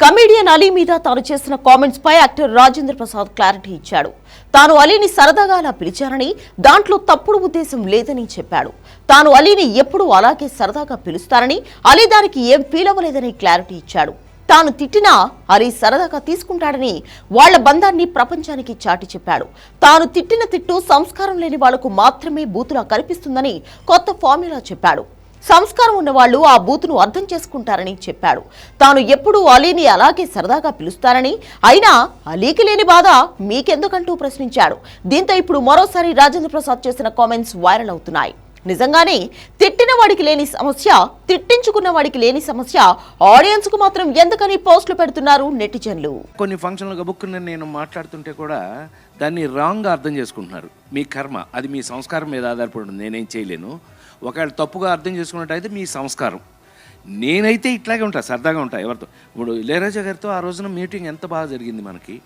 Comedian Ali మీద తాను చేసిన కామెంట్స్ పై యాక్టర్ రాజేంద్ర ప్రసాద్ క్లారిటీ ఇచ్చాడు. తాను అలీని సరదాగా అలా పిలిచారని, దాంట్లో తప్పుడు ఉద్దేశం లేదని చెప్పాడు. తాను అలీని ఎప్పుడూ అలాగే సరదాగా పిలుస్తారని, అలీ దానికి ఏం ఫీల్ అవ్వలేదని క్లారిటీ ఇచ్చాడు. తాను తిట్టినా అలీ సరదాగా తీసుకుంటాడని, వాళ్ల బంధాన్ని ప్రపంచానికి చాటి చెప్పాడు. తాను తిట్టిన తిట్టు సంస్కారం లేని వాళ్లకు మాత్రమే బూతులా కనిపిస్తుందని కొత్త ఫార్ములా చెప్పాడు. సంస్కారం ఉన్న వాళ్ళు ఆ బూతును అర్థం చేసుకుంటారని చెప్పాడు. తాను ఎప్పుడూ అలీని అలాగే సరదాగా పిలుస్తారని, అయినా అలీకి లేని బాధ మీకెందుకంటూ ప్రశ్నించాడు. దీంతో ఇప్పుడు మరోసారి రాజేంద్ర ప్రసాద్ చేసిన కామెంట్స్ వైరల్ అవుతున్నాయి. నిజంగానే తిట్టిన వాడికి లేని సమస్య, తిట్టించుకున్న వాడికి లేని సమస్య ఆడియన్స్ కు మాత్రం ఎందుకని పోస్టులు పెడుతున్నారు నెటిజన్లు. కొన్ని ఫంక్షన్లు గబుక్కుని నేను మాట్లాడుతుంటే కూడా దాన్ని రాంగ్గా అర్థం చేసుకుంటున్నారు. మీ కర్మ, అది మీ సంస్కారం మీద ఆధారపడి ఉంటుంది. నేనేం చేయలేను. ఒకవేళ తప్పుగా అర్థం చేసుకున్నట్టయితే మీ సంస్కారం. నేనైతే ఇట్లాగే ఉంటా, సరదాగా ఉంటా ఎవరితో. ఇప్పుడు ఇళయరాజా గారితో ఆ రోజున మీటింగ్ ఎంత బాగా జరిగింది మనకి.